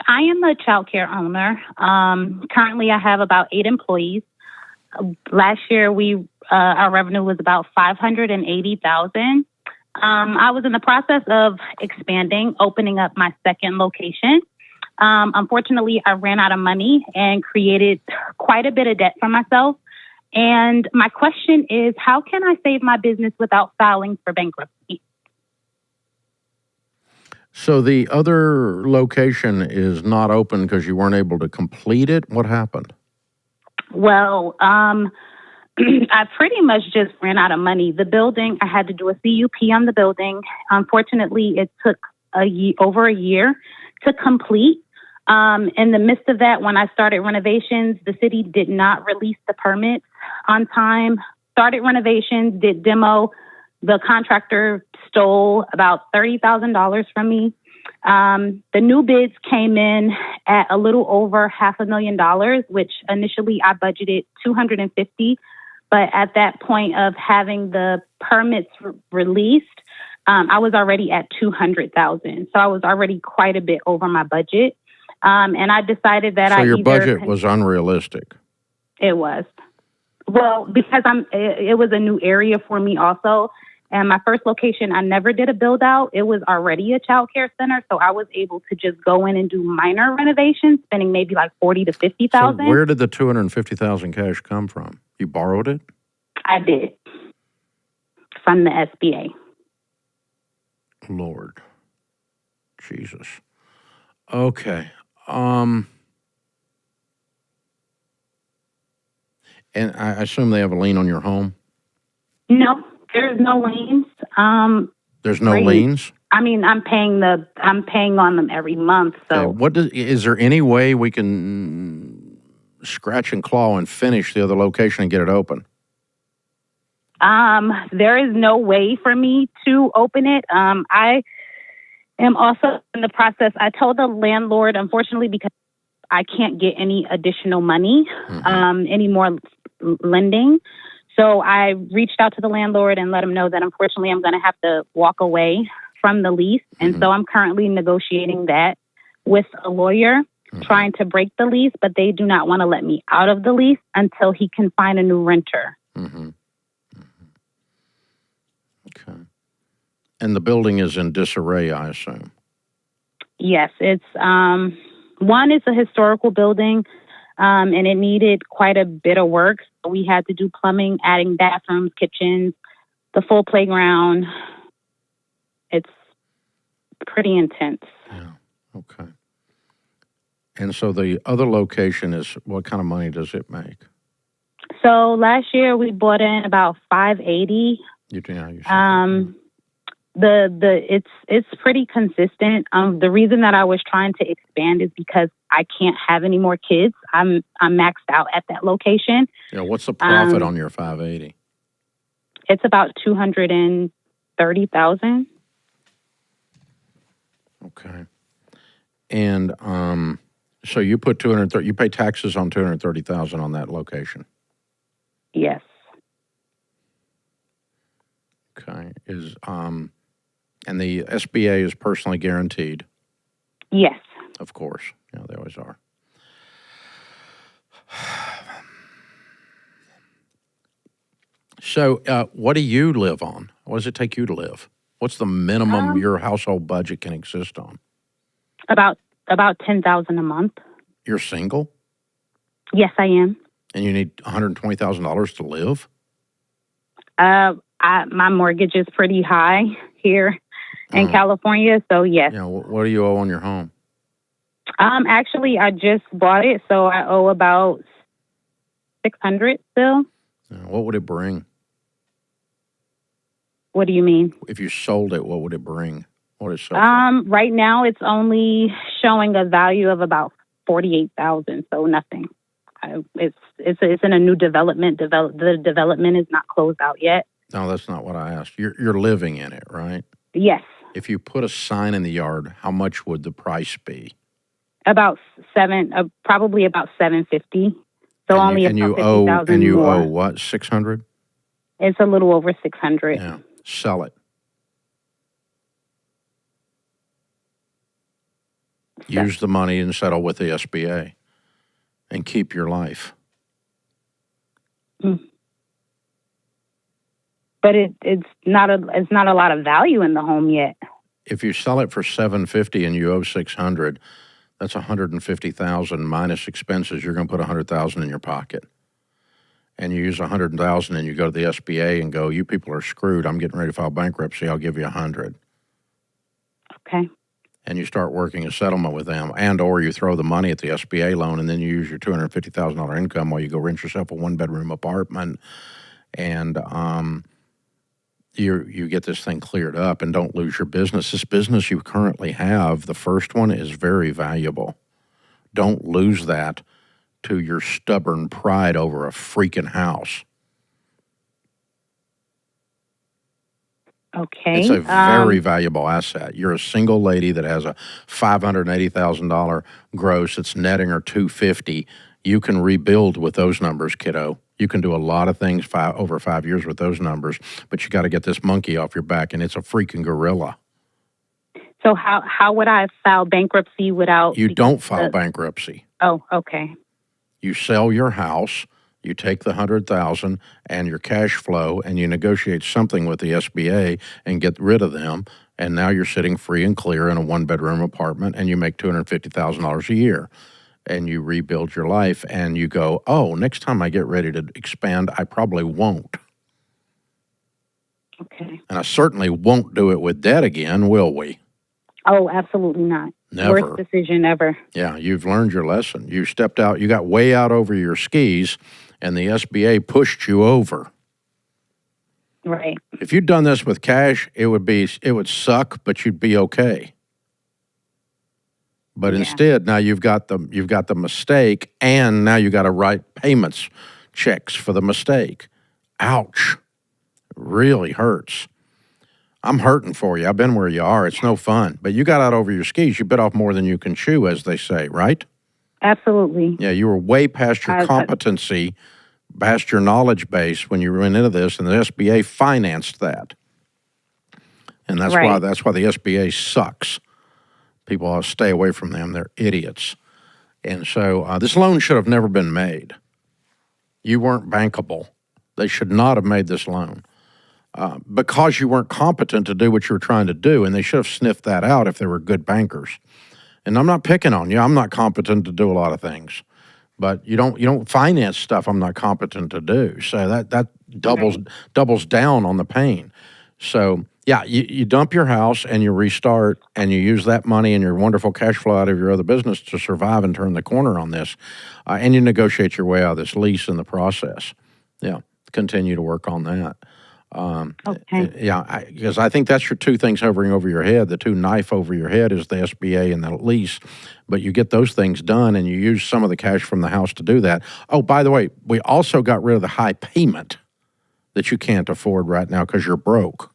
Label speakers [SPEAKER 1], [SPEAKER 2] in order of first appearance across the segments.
[SPEAKER 1] I am a childcare owner. Currently, I have about 8 employees. Last year, our revenue was about $580,000. I was in the process of expanding, opening up my second location. Unfortunately, I ran out of money and created quite a bit of debt for myself. And my question is, how can I save my business without filing for bankruptcy?
[SPEAKER 2] So the other location is not open because you weren't able to complete it? What happened?
[SPEAKER 1] Well, I pretty much just ran out of money. The building, I had to do a CUP on the building. Unfortunately, it took over a year to complete. In the midst of that, when I started renovations, the city did not release the permits on time. Started renovations, did demo. The contractor stole about $30,000 from me. The new bids came in at a little over $500,000, which initially I budgeted $250,000. But at that point of having the permits released, I was already at $200,000. So I was already quite a bit over my budget. And I decided that
[SPEAKER 2] so your budget was unrealistic.
[SPEAKER 1] It was. Well, because it was a new area for me also. And my first location, I never did a build out. It was already a child care center. So I was able to just go in and do minor renovations, spending maybe like $40,000 to $50,000.
[SPEAKER 2] So where did the $250,000 cash come from? You borrowed it?
[SPEAKER 1] I did. From the SBA.
[SPEAKER 2] Lord. Jesus. Okay. And I assume they have a lien on your home?
[SPEAKER 1] No, there's no liens.
[SPEAKER 2] There's no liens?
[SPEAKER 1] I mean, I'm paying on them every month. So
[SPEAKER 2] okay. Is there any way we can scratch and claw and finish the other location and get it open?
[SPEAKER 1] There is no way for me to open it. I am also in the process. I told the landlord, unfortunately, because I can't get any additional money, any more lending. So I reached out to the landlord and let him know that unfortunately I'm going to have to walk away from the lease. And so I'm currently negotiating that with a lawyer, trying to break the lease, but they do not want to let me out of the lease until he can find a new renter.
[SPEAKER 2] Okay. And the building is in disarray, I assume.
[SPEAKER 1] Yes, it's one is a historical building, and it needed quite a bit of work. So we had to do plumbing, adding bathrooms, kitchens, the full playground. It's pretty intense.
[SPEAKER 2] Yeah. Okay. And so the other location is, what kind of money does it make?
[SPEAKER 1] So last year we bought in about $580,000. It's pretty consistent. The reason that I was trying to expand is because I can't have any more kids. I'm maxed out at that location.
[SPEAKER 2] Yeah, what's the profit on your $580,000?
[SPEAKER 1] It's about $230,000.
[SPEAKER 2] Okay. And so you put you pay taxes on $230,000 on that location.
[SPEAKER 1] Yes.
[SPEAKER 2] Okay. And the SBA is personally guaranteed?
[SPEAKER 1] Yes.
[SPEAKER 2] Of course. Yeah, they always are. So what do you live on? What does it take you to live? What's the minimum your household budget can exist on? About
[SPEAKER 1] $10,000 a month.
[SPEAKER 2] You're single?
[SPEAKER 1] Yes, I am.
[SPEAKER 2] And you need $120,000 to live?
[SPEAKER 1] My mortgage is pretty high here in California, so yes.
[SPEAKER 2] Yeah, what do you owe on your home?
[SPEAKER 1] Actually, I just bought it, so I owe about $600 still.
[SPEAKER 2] Yeah, what would it bring?
[SPEAKER 1] What do you mean?
[SPEAKER 2] If you sold it, what would it bring? What is so
[SPEAKER 1] right now it's only showing a value of about $48,000, so nothing. It's in a new development. The development is not closed out yet.
[SPEAKER 2] No, that's not what I asked. You're living in it, right?
[SPEAKER 1] Yes.
[SPEAKER 2] If you put a sign in the yard, how much would the price be?
[SPEAKER 1] About probably about $750. So only about $50,000 more.
[SPEAKER 2] And you owe what? $600?
[SPEAKER 1] It's a little over $600.
[SPEAKER 2] Yeah. Sell it. Use the money and settle with the SBA and keep your life.
[SPEAKER 1] Mm. But it's not a lot of value in the home yet.
[SPEAKER 2] If you sell it for $750 and you owe $600, that's $150,000 minus expenses. You're going to put $100,000 in your pocket. And you use $100,000 and you go to the SBA and go, you people are screwed. I'm getting ready to file bankruptcy. I'll give you $100,000.
[SPEAKER 1] Okay.
[SPEAKER 2] And you start working a settlement with them, and or you throw the money at the SBA loan, and then you use your $250,000 income while you go rent yourself a one-bedroom apartment, and you get this thing cleared up and don't lose your business. This business you currently have, the first one, is very valuable. Don't lose that to your stubborn pride over a freaking house.
[SPEAKER 1] Okay.
[SPEAKER 2] It's a very valuable asset. You're a single lady that has a $580,000 gross. It's netting her $250,000. You can rebuild with those numbers, kiddo. You can do a lot of things over 5 years with those numbers, but you got to get this monkey off your back, and it's a freaking gorilla.
[SPEAKER 1] So how would I file bankruptcy without?
[SPEAKER 2] You don't file bankruptcy.
[SPEAKER 1] Oh, okay.
[SPEAKER 2] You sell your house. You take the $100,000 and your cash flow, and you negotiate something with the SBA and get rid of them. And now you're sitting free and clear in a one-bedroom apartment, and you make $250,000 a year. And you rebuild your life, and you go, oh, next time I get ready to expand, I probably won't.
[SPEAKER 1] Okay.
[SPEAKER 2] And I certainly won't do it with debt again, will we?
[SPEAKER 1] Oh, absolutely not.
[SPEAKER 2] Never.
[SPEAKER 1] Worst decision ever.
[SPEAKER 2] Yeah, you've learned your lesson. You stepped out, you got way out over your skis, and the SBA pushed you over.
[SPEAKER 1] Right.
[SPEAKER 2] If you'd done this with cash, it would suck, but you'd be okay. But instead, now you've got the mistake, and now you got to write payments checks for the mistake. Ouch. It really hurts. I'm hurting for you. I've been where you are. It's no fun. But you got out over your skis. You bit off more than you can chew, as they say, right?
[SPEAKER 1] Absolutely.
[SPEAKER 2] Yeah, you were way past your competency, past your knowledge base when you went into this, and the SBA financed that. And that's why the SBA sucks. People ought to stay away from them. They're idiots. And so this loan should have never been made. You weren't bankable. They should not have made this loan because you weren't competent to do what you were trying to do, and they should have sniffed that out if they were good bankers. And I'm not picking on you. I'm not competent to do a lot of things. But you don't finance stuff I'm not competent to do. So that doubles down on the pain. So yeah, you dump your house and you restart and you use that money and your wonderful cash flow out of your other business to survive and turn the corner on this. And you negotiate your way out of this lease in the process. Yeah, continue to work on that.
[SPEAKER 1] Okay.
[SPEAKER 2] Yeah, because I think that's your two things hovering over your head. The two knife over your head is the SBA and the lease. But you get those things done and you use some of the cash from the house to do that. Oh, by the way, we also got rid of the high payment that you can't afford right now because you're broke.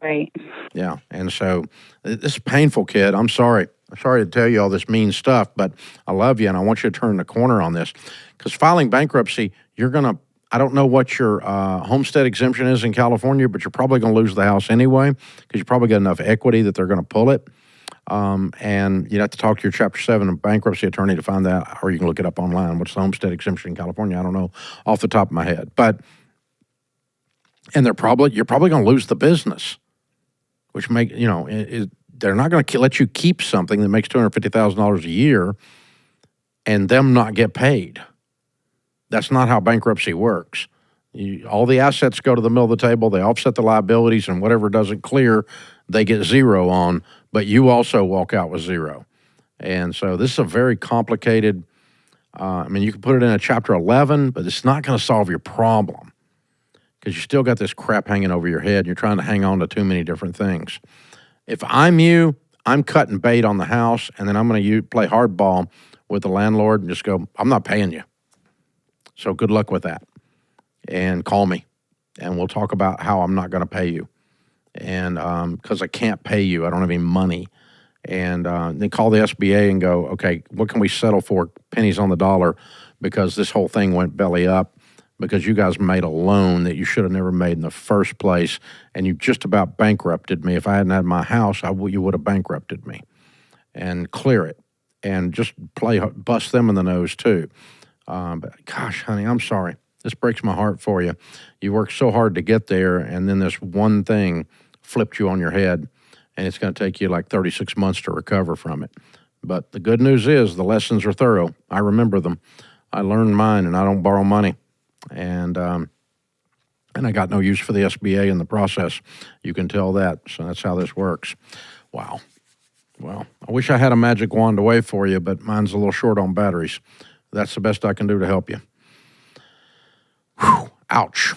[SPEAKER 1] Right.
[SPEAKER 2] Yeah, and so this is painful, kid. I'm sorry. I'm sorry to tell you all this mean stuff, but I love you and I want you to turn the corner on this. Because filing bankruptcy, I don't know what your homestead exemption is in California, but you're probably going to lose the house anyway because you probably got enough equity that they're going to pull it. And you'd have to talk to your Chapter 7 bankruptcy attorney to find that, or you can look it up online. What's the homestead exemption in California? I don't know off the top of my head. And you're probably going to lose the business, which they're not going to let you keep something that makes $250,000 a year and them not get paid. That's not how bankruptcy works. All the assets go to the middle of the table. They offset the liabilities, and whatever doesn't clear, they get zero on, but you also walk out with zero. And so this is a very complicated, you can put it in a Chapter 11, but it's not going to solve your problem because you still got this crap hanging over your head. And you're trying to hang on to too many different things. If I'm you, I'm cutting bait on the house, and then I'm going to play hardball with the landlord and just go, I'm not paying you. So good luck with that. And call me, and we'll talk about how I'm not going to pay you. And because I can't pay you, I don't have any money. And then call the SBA and go, okay, what can we settle for pennies on the dollar because this whole thing went belly up because you guys made a loan that you should have never made in the first place, and you just about bankrupted me. If I hadn't had my house, you would have bankrupted me. and clear it and just bust them in the nose too. But gosh, honey, I'm sorry. This breaks my heart for you. You worked so hard to get there, and then this one thing flipped you on your head, and it's going to take you like 36 months to recover from it. But the good news is the lessons are thorough. I remember them. I learned mine, and I don't borrow money. And I got no use for the SBA in the process. You can tell that. So that's how this works. Wow. Well, I wish I had a magic wand to wave for you, but mine's a little short on batteries. That's the best I can do to help you. Whew. Ouch.